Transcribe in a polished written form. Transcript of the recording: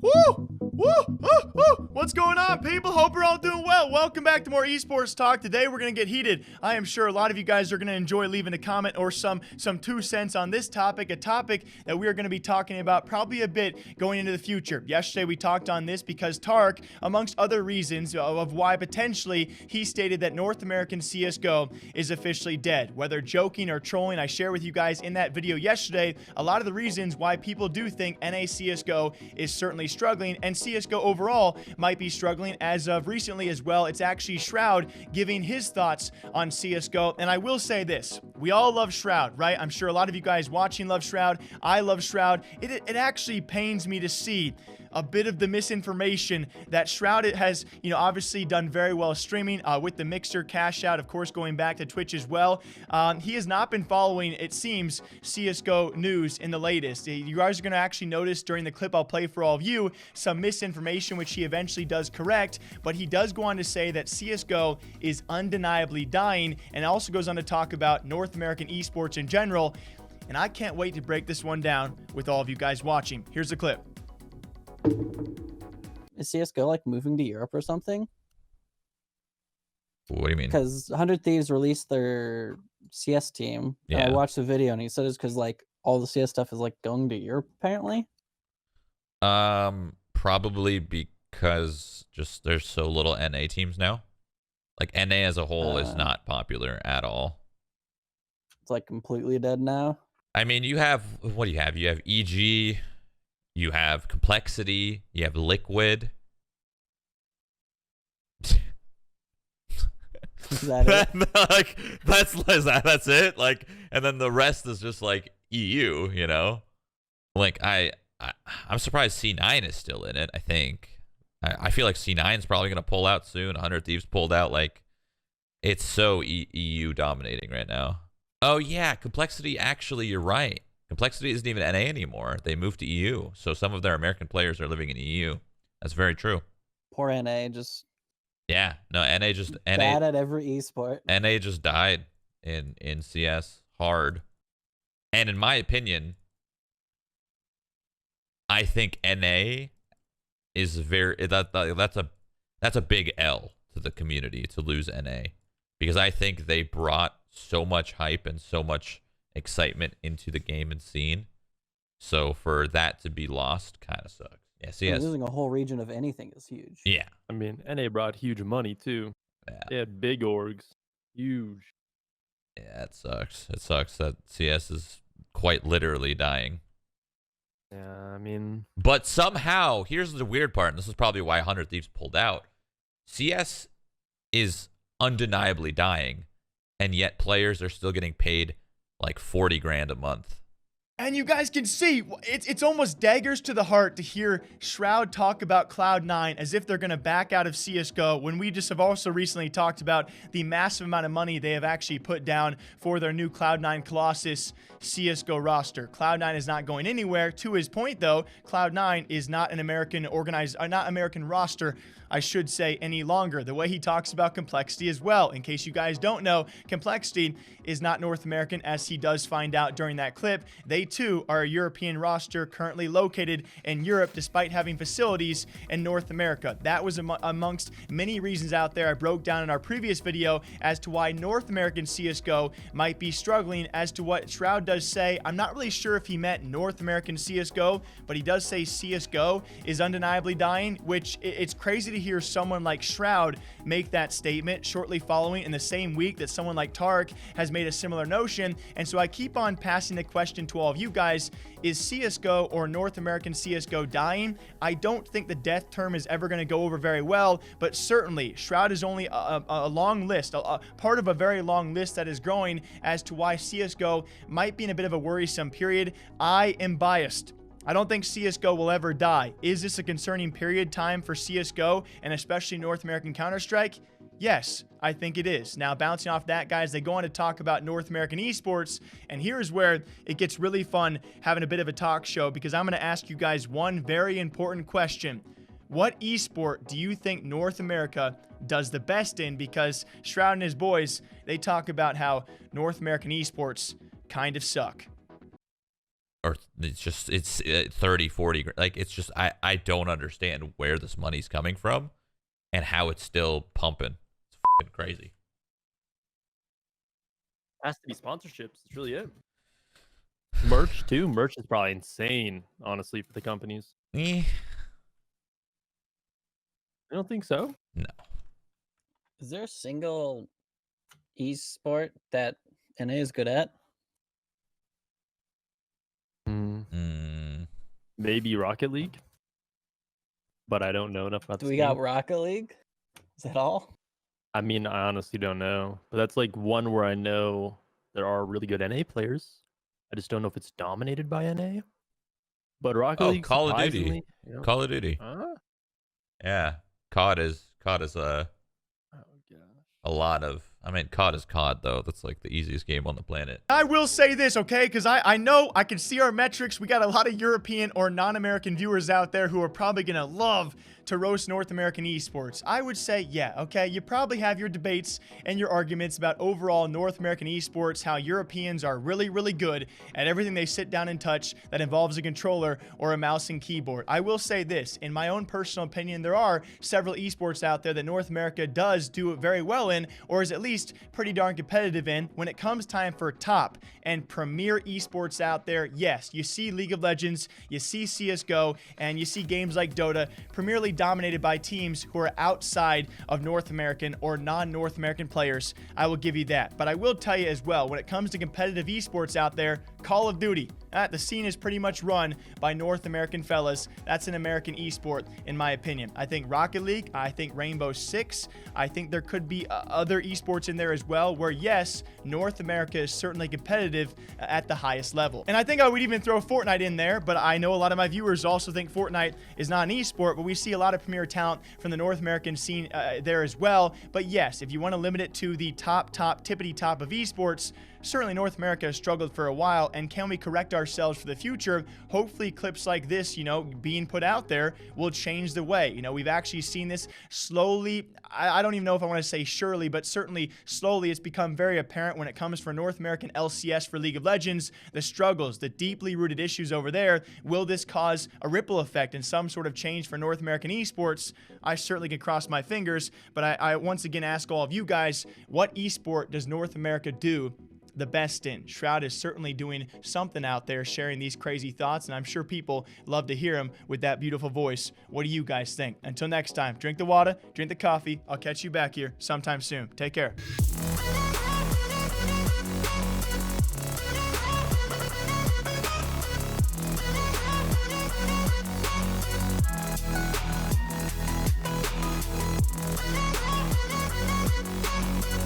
Woo! Woo! Woo! Woo! What's going on, people? Hope we're all doing well. Welcome back to more esports talk. Today we're gonna get heated. I am sure a lot of you guys are gonna enjoy leaving a comment or some 2 cents on this topic, a topic that we are gonna be talking about probably a bit going into the future. Yesterday we talked on this because Tark, amongst other reasons of why potentially he stated that North American CSGO is officially dead. Whether joking or trolling, I share with you guys in that video yesterday a lot of the reasons why people do think NA CSGO is certainly struggling, and CSGO overall might be struggling as of recently as well. It's actually Shroud giving his thoughts on CSGO, and I will say this: we all love Shroud, right? I'm sure a lot of you guys watching love Shroud. I love Shroud. It actually pains me to see a bit of the misinformation that Shroud has, obviously done very well streaming with the Mixer cash out, of course, going back to Twitch as well. He has not been following, it seems, CSGO news in the latest. You guys are going to actually notice during the clip I'll play for all of you some misinformation, which he eventually does correct, but he does go on to say that CSGO is undeniably dying, and also goes on to talk about North American esports in general. And I can't wait to break this one down with all of you guys watching. Here's the clip. Is CSGO like moving to Europe or something? What do you mean? Because 100 Thieves released their CS team. Yeah. And I watched the video and he said it's because like all the CS stuff is like going to Europe apparently. Probably because just there's so little NA teams now. Like NA as a whole is not popular at all. It's like completely dead now. I mean, you have, what do you have? You have EG, you have Complexity, you have Liquid. Is that it? Like, that's it. Like, and then the rest is just like EU, you know. Like I'm surprised C9 is still in it. I think I feel like C9 is probably gonna pull out soon. 100 Thieves pulled out. Like, it's so EU dominating right now. Oh yeah, Complexity. Actually, you're right. Complexity isn't even NA anymore. They moved to EU, so some of their American players are living in EU. That's very true. Poor NA, just Yeah, no, NA just bad at every esport. NA just died in CS hard. And in my opinion, I think NA is that's a big L to the community to lose NA, because I think they brought so much hype and so much excitement into the game and scene. So for that to be lost kind of sucks. Yeah, CS. Losing a whole region of anything is huge. Yeah. I mean, NA brought huge money too. Yeah. They had big orgs. Huge. Yeah, it sucks. It sucks that CS is quite literally dying. Yeah, I mean, But somehow, here's the weird part, and this is probably why 100 Thieves pulled out. CS is undeniably dying, and yet players are still getting paid like 40 grand a month. And you guys can see, it's almost daggers to the heart to hear Shroud talk about Cloud9 as if they're going to back out of CSGO, when we just have also recently talked about the massive amount of money they have actually put down for their new Cloud9 Colossus CSGO roster. Cloud9 is not going anywhere. To his point, though, Cloud9 is not an American roster, I should say, any longer. The way he talks about Complexity as well. In case you guys don't know, Complexity is not North American, as he does find out during that clip. They too are a European roster currently located in Europe, despite having facilities in North America. That was amongst many reasons out there I broke down in our previous video as to why North American CSGO might be struggling. As to what Shroud does say, I'm not really sure if he meant North American CSGO, but he does say CSGO is undeniably dying, which it's crazy to hear someone like Shroud make that statement shortly following in the same week that someone like Tark has made a similar notion. And so I keep on passing the question to all of you guys: is CSGO or North American CSGO dying? I don't think the death term is ever going to go over very well, but certainly Shroud is only a long list, a part of a very long list that is growing as to why CSGO might be in a bit of a worrisome period. I am biased. I don't think CSGO will ever die. Is this a concerning period time for CSGO and especially North American Counter-Strike? Yes, I think it is. Now, bouncing off that, guys, they go on to talk about North American esports, and here's where it gets really fun having a bit of a talk show, because I'm going to ask you guys one very important question. What esport do you think North America does the best in? Because Shroud and his boys, they talk about how North American esports kind of suck. or it's 30, 40. Like, it's just, I don't understand where this money's coming from and how it's still pumping. It's fucking crazy. Has to be sponsorships. It's really it. Merch too. Merch is probably insane, honestly, for the companies. Eh, I don't think so. no. Is there a single esport that NA is good at? Maybe Rocket League, but I don't know enough about. Do we got Rocket League? Is that all? I mean, I honestly don't know, but that's like one where I know there are really good NA players. I just don't know if it's dominated by NA. But Rocket League, Call of Duty. surprisingly, you know, Call of Duty. Yeah. COD is oh gosh. a lot of, I mean, COD is COD, though. That's like the easiest game on the planet. I will say this, okay? Because I know I can see our metrics. We got a lot of European or non-American viewers out there who are probably going to love to roast North American esports. I would say, yeah, okay? You probably have your debates and your arguments about overall North American esports, how Europeans are really, really good at everything they sit down and touch that involves a controller or a mouse and keyboard. I will say this, in my own personal opinion, there are several esports out there that North America does do it very well in, or is at least pretty darn competitive in. When it comes time for top and premier esports out there, yes, you see League of Legends, you see CSGO, and you see games like Dota, primarily dominated by teams who are outside of North American or non-North American players. I will give you that. But I will tell you as well, when it comes to competitive esports out there, Call of Duty, the scene is pretty much run by North American fellas. That's an American esport, in my opinion. I think Rocket League, I think Rainbow Six, I think there could be other esports in there as well, where yes, North America is certainly competitive at the highest level. And I think I would even throw Fortnite in there, but I know a lot of my viewers also think Fortnite is not an esport, but we see a lot of premier talent from the North American scene there as well. But yes, if you want to limit it to the tippity top of esports, certainly North America has struggled for a while, and can we correct ourselves for the future? Hopefully clips like this, being put out there will change the way. We've actually seen this slowly. I don't even know if I want to say surely, but certainly slowly it's become very apparent when it comes for North American LCS for League of Legends, the struggles, the deeply rooted issues over there. Will this cause a ripple effect and some sort of change for North American esports? I certainly can cross my fingers, but I once again ask all of you guys, what esport does North America do the best in? Shroud is certainly doing something out there, sharing these crazy thoughts, and I'm sure people love to hear him with that beautiful voice. What do you guys think? Until next time, drink the water, drink the coffee. I'll catch you back here sometime soon. Take care.